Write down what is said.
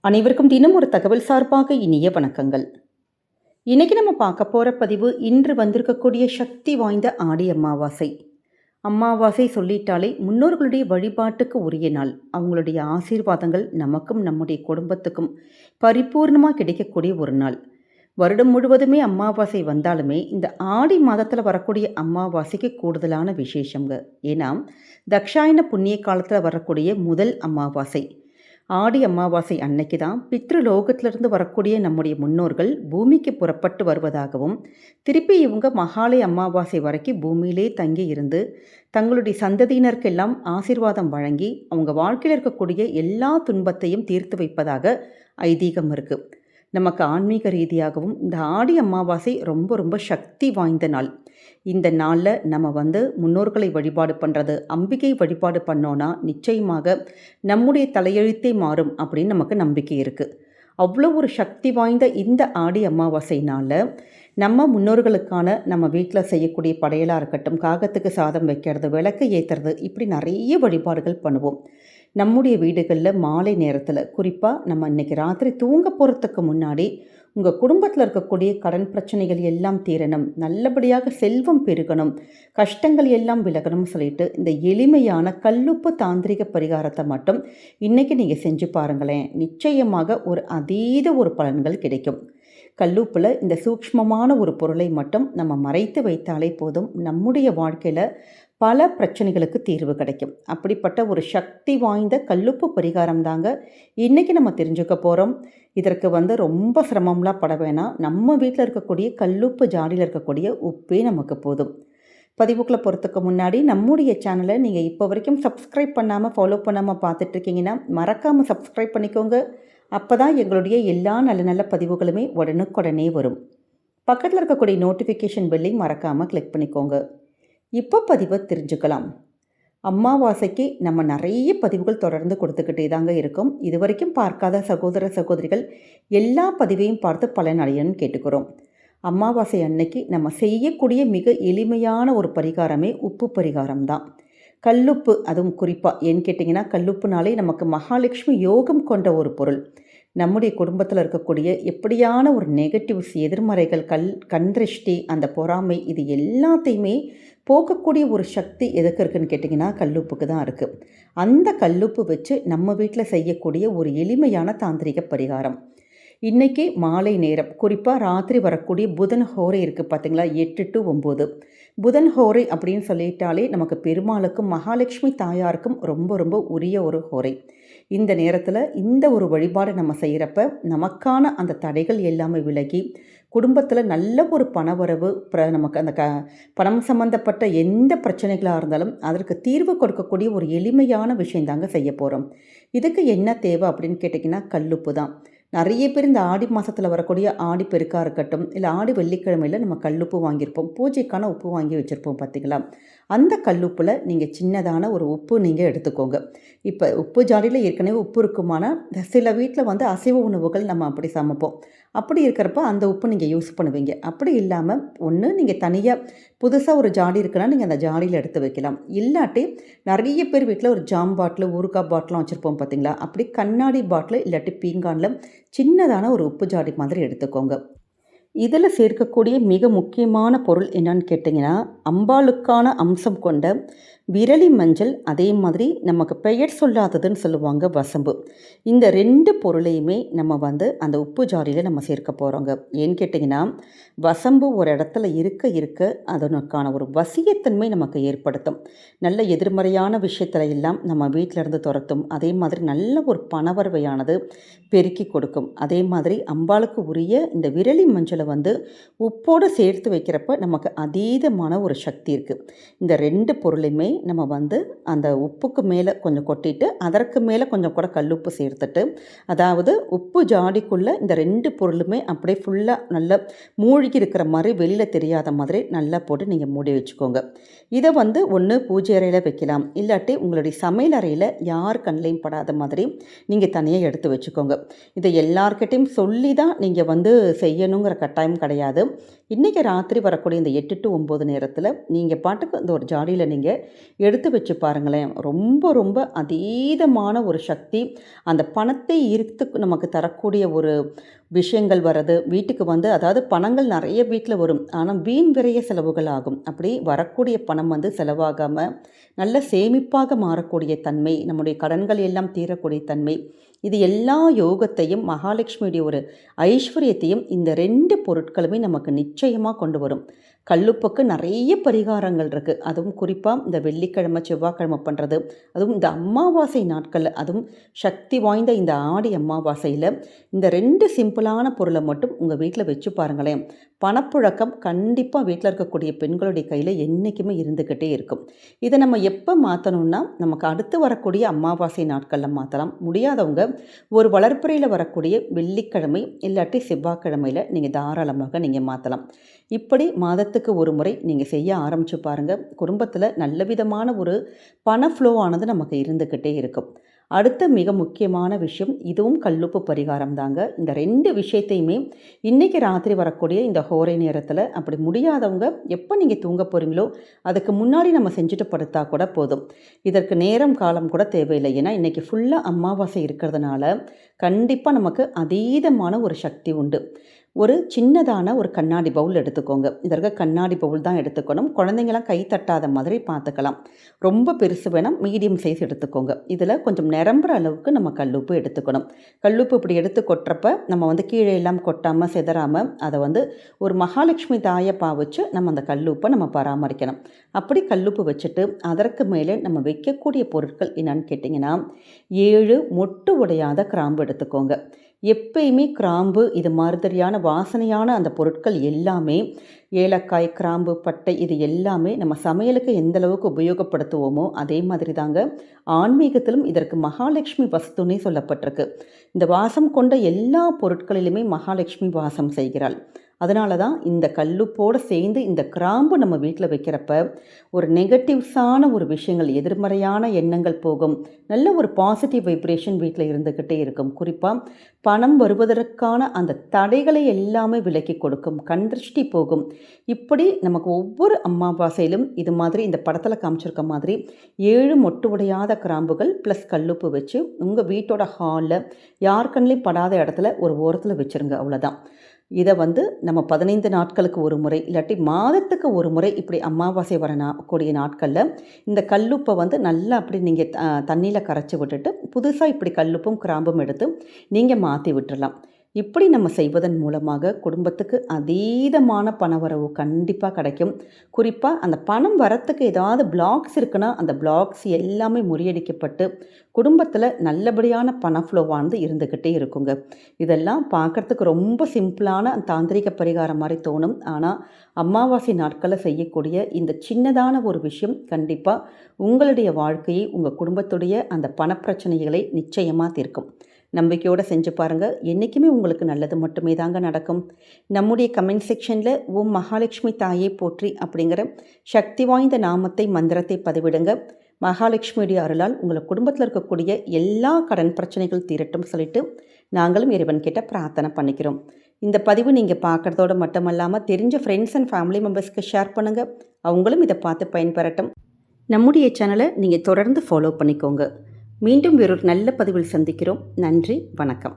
அனைவருக்கும் தினம் ஒரு தகவல் சார்பாக இனிய வணக்கங்கள். இன்னைக்கு நம்ம பார்க்க போற பதிவு இன்று வந்திருக்கக்கூடிய சக்தி வாய்ந்த ஆடி அமாவாசை. அமாவாசை சொல்லிட்டாலே முன்னோர்களுடைய வழிபாட்டுக்கு உரிய நாள். அவங்களுடைய ஆசீர்வாதங்கள் நமக்கும் நம்முடைய குடும்பத்துக்கும் பரிபூர்ணமாக கிடைக்கக்கூடிய ஒரு நாள். வருடம் முழுவதுமே அமாவாசை வந்தாலுமே இந்த ஆடி மாதத்தில் வரக்கூடிய அமாவாசைக்கு கூடுதலான விசேஷங்க. ஏன்னா தக்ஷாயன புண்ணிய காலத்தில் வரக்கூடிய முதல் அமாவாசை. ஆடி அமாவாசை அன்னைக்கு தான் பித்ருலோகத்திலிருந்து வரக்கூடிய நம்முடைய முன்னோர்கள் பூமிக்கு புறப்பட்டு வருவதாகவும், திருப்பி இவங்க மகாலய அமாவாசை வரைக்கும் பூமியிலே தங்கி இருந்து தங்களுடைய சந்ததியினருக்கெல்லாம் ஆசீர்வாதம் வழங்கி அவங்க வாழ்க்கையில் இருக்கக்கூடிய எல்லா துன்பத்தையும் தீர்த்து வைப்பதாக ஐதீகம் இருக்குது. நமக்கு ஆன்மீக ரீதியாகவும் இந்த ஆடி அமாவாசை ரொம்ப ரொம்ப சக்தி வாய்ந்த நாள். இந்த நாளில் நம்ம முன்னோர்களை வழிபாடு பண்ணுறது, அம்பிகை வழிபாடு பண்ணோன்னா நிச்சயமாக நம்முடைய தலையெழுத்தே மாறும் அப்படின்னு நமக்கு நம்பிக்கை இருக்குது. அவ்வளோ ஒரு சக்தி வாய்ந்த இந்த ஆடி அமாவாசைனால் நம்ம முன்னோர்களுக்கான நம்ம வீட்டில் செய்யக்கூடிய படையலாக இருக்கட்டும், காகத்துக்கு சாதம் வைக்கிறது, விளக்கு ஏற்றுறது, இப்படி நிறைய வழிபாடுகள் பண்ணுவோம். நம்முடைய வீடுகளில் மாலை நேரத்தில் குறிப்பாக நம்ம இன்றைக்கி ராத்திரி தூங்க போகிறதுக்கு முன்னாடி உங்கள் குடும்பத்தில் இருக்கக்கூடிய கடன் பிரச்சனைகள் எல்லாம் தீரணும், நல்லபடியாக செல்வம் பெருகணும், கஷ்டங்கள் எல்லாம் விலகணும்னு சொல்லிட்டு இந்த எளிமையான கல்லுப்பு தாந்திரிக பரிகாரத்தை மட்டும் இன்றைக்கி நீங்கள் செஞ்சு பாருங்களேன். நிச்சயமாக ஒரு அதீத ஒரு பலன்கள் கிடைக்கும். கல்லுப்பில் இந்த சூக்ஷ்மமான ஒரு பொருளை மட்டும் நம்ம மறைத்து வைத்தாலே போதும், நம்முடைய வாழ்க்கையில் பல பிரச்சனைகளுக்கு தீர்வு கிடைக்கும். அப்படிப்பட்ட ஒரு சக்தி வாய்ந்த கல்லுப்பு பரிகாரம் தாங்க இன்றைக்கி நம்ம தெரிஞ்சுக்க போகிறோம். இதற்கு ரொம்ப சிரமம்லாம் பட வேணாம். நம்ம வீட்டில் இருக்கக்கூடிய கல்லுப்பு ஜாடியில் இருக்கக்கூடிய உப்பே நமக்கு போதும். பதிவுக்குள்ளே போகிறதுக்கு முன்னாடி நம்முடைய சேனலை நீங்கள் இப்போ வரைக்கும் சப்ஸ்கிரைப் பண்ணாமல் ஃபாலோ பண்ணாமல் பார்த்துட்ருக்கீங்கன்னா மறக்காமல் சப்ஸ்கிரைப் பண்ணிக்கோங்க. அப்போ தான் எங்களுடைய எல்லா நல்ல நல்ல பதிவுகளுமே உடனுக்குடனே வரும். பக்கத்தில் இருக்கக்கூடிய நோட்டிஃபிகேஷன் பெல்லையும் மறக்காமல் கிளிக் பண்ணிக்கோங்க. இப்போ பதிவை தெரிஞ்சுக்கலாம். அமாவாசைக்கு நம்ம நிறைய பதிவுகள் தொடர்ந்து கொடுத்துக்கிட்டே தாங்க இருக்கோம். இது வரைக்கும் பார்க்காத சகோதர சகோதரிகள் எல்லா பதிவையும் பார்த்து பலனடையன்னு கேட்டுக்கிறோம். அமாவாசை அன்னைக்கு நம்ம செய்யக்கூடிய மிக எளிமையான ஒரு பரிகாரமே உப்பு பரிகாரம் தான். கல்லுப்பு, அதுவும் குறிப்பாக ஏன்னு கேட்டிங்கன்னா கல்லுப்புனாலே நமக்கு மகாலட்சுமி யோகம் கொண்ட ஒரு பொருள். நம்முடைய குடும்பத்தில் இருக்கக்கூடிய எப்படியான ஒரு நெகட்டிவ்ஸ், எதிர்மறைகள், கண்திருஷ்டி, அந்த பொறாமை, இது எல்லாத்தையுமே போக்கக்கூடிய ஒரு சக்தி எதுக்கு இருக்குதுன்னு கேட்டிங்கன்னா கல்லுப்புக்கு தான் இருக்குது. அந்த கல்லுப்பு வச்சு நம்ம வீட்டில் செய்யக்கூடிய ஒரு எளிமையான தாந்திரிக பரிகாரம். இன்றைக்கி மாலை நேரம் குறிப்பாக ராத்திரி வரக்கூடிய புதன் ஹோரை இருக்குது பார்த்திங்களா, 8 to 9. புதன் ஹோரை அப்படின்னு சொல்லிட்டாலே நமக்கு பெருமாளுக்கும் மகாலட்சுமி தாயாருக்கும் ரொம்ப ரொம்ப உரிய ஒரு ஹோரை. இந்த நேரத்தில் இந்த ஒரு வழிபாடு நம்ம செய்கிறப்ப நமக்கான அந்த தடைகள் எல்லாமே விலகி குடும்பத்தில் நல்ல ஒரு பணவரவு, நமக்கு அந்த பணம் சம்மந்தப்பட்ட எந்த பிரச்சனைகளாக இருந்தாலும் அதற்கு தீர்வு கொடுக்கக்கூடிய ஒரு எளிமையான விஷயந்தாங்க செய்ய போகிறோம். இதுக்கு என்ன தேவை அப்படின்னு கேட்டிங்கன்னா கல்லுப்பு தான். நிறைய பேர் இந்த ஆடி மாதத்தில் வரக்கூடிய ஆடி பெருக்காக இருக்கட்டும், இல்லை ஆடி வெள்ளிக்கிழமையில் நம்ம கல்லுப்பு வாங்கியிருப்போம், பூஜைக்கான உப்பு வாங்கி வச்சுருப்போம் பார்த்திங்களா. அந்த கல்லுப்பில் நீங்கள் சின்னதான ஒரு உப்பு நீங்கள் எடுத்துக்கோங்க. இப்போ உப்பு ஜாடியில் ஏற்கனவே உப்பு இருக்குமானா சில வீட்டில் அசைவ உணவுகள் நம்ம அப்படி சமைப்போம். அப்படி இருக்கிறப்ப அந்த உப்பு நீங்கள் யூஸ் பண்ணுவீங்க. அப்படி இல்லாமல் ஒன்று நீங்கள் தனியாக புதுசாக ஒரு ஜாடி இருக்குன்னா நீங்கள் அந்த ஜாடியில் எடுத்து வைக்கலாம். இல்லாட்டி நிறைய பேர் வீட்டில் ஒரு ஜாம் பாட்டில், ஊறுகாய் பாட்டிலாம் வச்சுருப்போம் பார்த்திங்களா. அப்படி கண்ணாடி பாட்டில் இல்லாட்டி பீங்கானில் சின்னதான ஒரு உப்பு ஜாடி மாதிரி எடுத்துக்கோங்க. இதில் சேர்க்கக்கூடிய மிக முக்கியமான பொருள் என்னன்னு கேட்டிங்கன்னா அம்பாளுக்கான அம்சம் கொண்ட விரலி மஞ்சள், அதே மாதிரி நமக்கு பெயர் சொல்லாததுன்னு சொல்லுவாங்க வசம்பு. இந்த 2 பொருளையுமே நம்ம அந்த உப்பு ஜாடியில் நம்ம சேர்க்க போகிறோங்க. ஏன்னு கேட்டிங்கன்னா வசம்பு ஒரு இடத்துல இருக்க இருக்க அதனுக்கான ஒரு வசியத்தன்மை நமக்கு ஏற்படுத்தும். நல்ல எதிர்மறையான விஷயத்துல எல்லாம் நம்ம வீட்டிலேருந்து துரத்தும். அதே மாதிரி நல்ல ஒரு பணவரவையானது பெருக்கி கொடுக்கும். அதே மாதிரி அம்பாளுக்கு உரிய இந்த விரலி மஞ்சளை உப்போடு சேர்த்து வைக்கிறப்ப நமக்கு அதீதமான ஒரு சக்தி இருக்குது. இந்த 2 பொருளையுமே நம்ம அந்த உப்புக்கு மேலே கொஞ்சம் கொட்டிட்டு அதற்கு மேலே கொஞ்சம் கூட கல்லுப்பு சேர்த்துட்டு, அதாவது உப்பு ஜாடிக்குள்ளே இந்த 2 பொருளுமே அப்படியே ஃபுல்லாக நல்லா மூழ்கி இருக்கிற மாதிரி வெளியில் தெரியாத மாதிரி நல்லா போட்டு நீங்கள் மூடி வச்சுக்கோங்க. இதை ஒன்று பூஜை அறையில் வைக்கலாம், இல்லாட்டி உங்களுடைய சமையல் அறையில் யார் கண்ணிலையும் படாத மாதிரி நீங்கள் தனியாக எடுத்து வச்சுக்கோங்க. இதை எல்லார்கிட்டையும் சொல்லி தான் நீங்கள் செய்யணுங்கிற கட்டாயம் கிடையாது. இன்றைக்கி ராத்திரி வரக்கூடிய இந்த 8 to 9 நேரத்தில் நீங்கள் பாட்டுக்கு இந்த ஒரு ஜாடியில் நீங்கள் எடுத்து வச்சு பாருங்களேன். ரொம்ப ரொம்ப அதீதமான ஒரு சக்தி, அந்த பணத்தை ஈர்த்து நமக்கு தரக்கூடிய ஒரு விஷயங்கள் வர்றது, வீட்டுக்கு வந்து அதாவது பணங்கள் நிறைய வீட்டில் வரும். ஆனால் வீண் விரைய செலவுகள் ஆகும். அப்படி வரக்கூடிய பணம் வந்து செலவாகாம நல்ல சேமிப்பாக மாறக்கூடிய தன்மை, நம்முடைய கடன்கள் எல்லாம் தீரக்கூடிய தன்மை, இது எல்லா யோகத்தையும் மகாலட்சுமியுடைய ஒரு ஐஸ்வர்யத்தையும் இந்த 2 பொருட்களுமே நமக்கு நிச்சயமாக கொண்டு வரும். கல்லுப்புக்கு நிறைய பரிகாரங்கள் இருக்குது. அதுவும் குறிப்பாக இந்த வெள்ளிக்கிழமை செவ்வாய்க்கிழமை பண்ணுறது, அதுவும் இந்த அமாவாசை நாட்களில், அதுவும் சக்தி வாய்ந்த இந்த ஆடி அமாவாசையில் இந்த 2 சிம்பிளான பொருளை மட்டும் உங்கள் வீட்டில் வச்சு பாருங்களேன். பணப்புழக்கம் கண்டிப்பாக வீட்டில் இருக்கக்கூடிய பெண்களுடைய கையில் என்றைக்குமே இருந்துக்கிட்டே இருக்கும். இதை நம்ம எப்போ மாற்றணும்னா, நமக்கு அடுத்து வரக்கூடிய அமாவாசை நாட்களில் மாற்றலாம். முடியாதவங்க ஒரு வளர்ப்புறையில் வரக்கூடிய வெள்ளிக்கிழமை இல்லாட்டி செவ்வாய்க்கிழமையில் நீங்கள் தாராளமாக நீங்கள் மாற்றலாம். இப்படி மாதத்துக்கு ஒரு முறை நீங்கள் செய்ய ஆரம்பித்து பாருங்கள். குடும்பத்தில் நல்ல விதமான ஒரு பண ஃப்ளோ ஆனது நமக்கு இருந்துக்கிட்டே இருக்கும். அடுத்த மிக முக்கியமான விஷயம், இதுவும் கல்லுப்பு பரிகாரம் தாங்க. இந்த 2 விஷயத்தையுமே இன்றைக்கி ராத்திரி வரக்கூடிய இந்த ஹோரை நேரத்தில், அப்படி முடியாதவங்க எப்போ நீங்கள் தூங்க போகிறீங்களோ அதுக்கு முன்னாடி நம்ம செஞ்சுட்டு படுத்தா கூட போதும். இதற்கு நேரம் காலம் கூட தேவையில்லை. ஏன்னா இன்றைக்கி ஃபுல்லாக அமாவாசை இருக்கிறதுனால கண்டிப்பாக நமக்கு அதீதமான ஒரு சக்தி உண்டு. ஒரு சின்னதான ஒரு கண்ணாடி பவுல் எடுத்துக்கோங்க. இதற்கு கண்ணாடி பவுல் தான் எடுத்துக்கணும். குழந்தைங்களாம் கை தட்டாத மாதிரி பார்த்துக்கலாம். ரொம்ப பெருசு வேணாம், மீடியம் சைஸ் எடுத்துக்கோங்க. இதில் கொஞ்சம் நிரம்புற அளவுக்கு நம்ம கல்லுப்பு எடுத்துக்கணும். கல்லுப்பு இப்படி எடுத்து கொட்டுறப்ப நம்ம வந்து கீழே எல்லாம் கொட்டாமல் செதறாமல் அதை வந்து ஒரு மகாலட்சுமி தாயை பாவிச்சு நம்ம அந்த கல்லுப்பை நம்ம பராமரிக்கணும். அப்படி கல்லுப்பு வச்சுட்டு அதற்கு மேலே நம்ம வைக்கக்கூடிய பொருட்கள் என்னன்னு கேட்டிங்கன்னா, 7 மொட்டு உடையாத கிராம்பு எடுத்துக்கோங்க. எப்பயுமே கிராம்பு இது மாதிரியான வாசனையான அந்த பொருட்கள் எல்லாமே, ஏலக்காய், கிராம்பு, பட்டை, இது எல்லாமே நம்ம சமையலுக்கு எந்த அளவுக்கு உபயோகப்படுத்துவோமோ அதே மாதிரி தாங்க ஆன்மீகத்திலும் இதற்கு மகாலட்சுமி வஸ்துன்னே சொல்லப்பட்டிருக்கு. இந்த வாசம் கொண்ட எல்லா பொருட்களிலுமே மகாலட்சுமி வாசம் செய்கிறாள். அதனால தான் இந்த கல்லுப்போடு சேர்ந்து இந்த கிராம்பு நம்ம வீட்டில் வைக்கிறப்ப ஒரு நெகட்டிவ்ஸான ஒரு விஷயங்கள், எதிர்மறையான எண்ணங்கள் போகும். நல்ல ஒரு பாசிட்டிவ் வைப்ரேஷன் வீட்டில் இருந்துக்கிட்டே இருக்கும். குறிப்பாக பணம் வருவதற்கான அந்த தடைகளை எல்லாமே விலக்கி கொடுக்கும். கண் திருஷ்டி போகும். இப்படி நமக்கு ஒவ்வொரு அமாவாசையிலும் இது மாதிரி இந்த படத்தில் காமிச்சிருக்க மாதிரி 7 மொட்டு உடையாத கிராம்புகள் ப்ளஸ் கல்லுப்பு வச்சு உங்கள் வீட்டோட ஹாலில் யார் கண்ணிலையும் படாத இடத்துல ஒரு ஓரத்தில் வச்சுருங்க. அவ்வளோதான். இதை வந்து நம்ம 15 நாட்களுக்கு ஒரு முறை இல்லாட்டி மாதத்துக்கு ஒரு முறை இப்படி அமாவாசை வர கூடிய நாட்களில் இந்த கல்லுப்பை வந்து நல்லா அப்படி நீங்கள் தண்ணியில் கரைச்சி விட்டுட்டு புதுசாக இப்படி கல்லுப்பும் கிராம்பும் எடுத்து நீங்கள் மாற்றி விட்டுடலாம். இப்படி நம்ம செய்வதன் மூலமாக குடும்பத்துக்கு அதீதமான பணவரவு கண்டிப்பாக கிடைக்கும். குறிப்பாக அந்த பணம் வரத்துக்கு ஏதாவது பிளாக்ஸ் இருக்குன்னா அந்த பிளாக்ஸ் எல்லாமே முறியடிக்கப்பட்டு குடும்பத்தில் நல்லபடியான பண ஃப்ளோவானது இருந்துக்கிட்டே இருக்குங்க. இதெல்லாம் பார்க்குறதுக்கு ரொம்ப சிம்பிளான தாந்திரிக பரிகாரம் மாதிரி தோணும். ஆனால் அமாவாசை நாட்களில் செய்யக்கூடிய இந்த சின்னதான ஒரு விஷயம் கண்டிப்பாக உங்களுடைய வாழ்க்கையை, உங்கள் குடும்பத்துடைய அந்த பணப்பிரச்சனைகளை நிச்சயமாக தீர்க்கும். நம்பிக்கையோடு செஞ்சு பாருங்கள். என்றைக்குமே உங்களுக்கு நல்லது மட்டுமே தாங்க நடக்கும். நம்முடைய கமெண்ட் செக்ஷனில் ஓம் மகாலட்சுமி தாயை போற்றி அப்படிங்கிற சக்தி வாய்ந்த நாமத்தை, மந்திரத்தை பதிவிடுங்க. மகாலட்சுமியுடைய அருளால் உங்களை குடும்பத்தில் இருக்கக்கூடிய எல்லா கடன் பிரச்சனைகள் தீரட்டும் சொல்லிட்டு நாங்களும் இறைவன் கிட்ட பிரார்த்தனை பண்ணிக்கிறோம். இந்த பதிவு நீங்கள் பார்க்குறதோடு மட்டுமல்லாமல் தெரிஞ்ச ஃப்ரெண்ட்ஸ் அண்ட் ஃபேமிலி மெம்பர்ஸ்க்கு ஷேர் பண்ணுங்கள். அவங்களும் இதை பார்த்து பயன்பெறட்டும். நம்முடைய சேனலை நீங்கள் தொடர்ந்து ஃபாலோ பண்ணிக்கோங்க. மீண்டும் வேறொரு நல்ல பதிவில் சந்திக்கிறோம். நன்றி, வணக்கம்.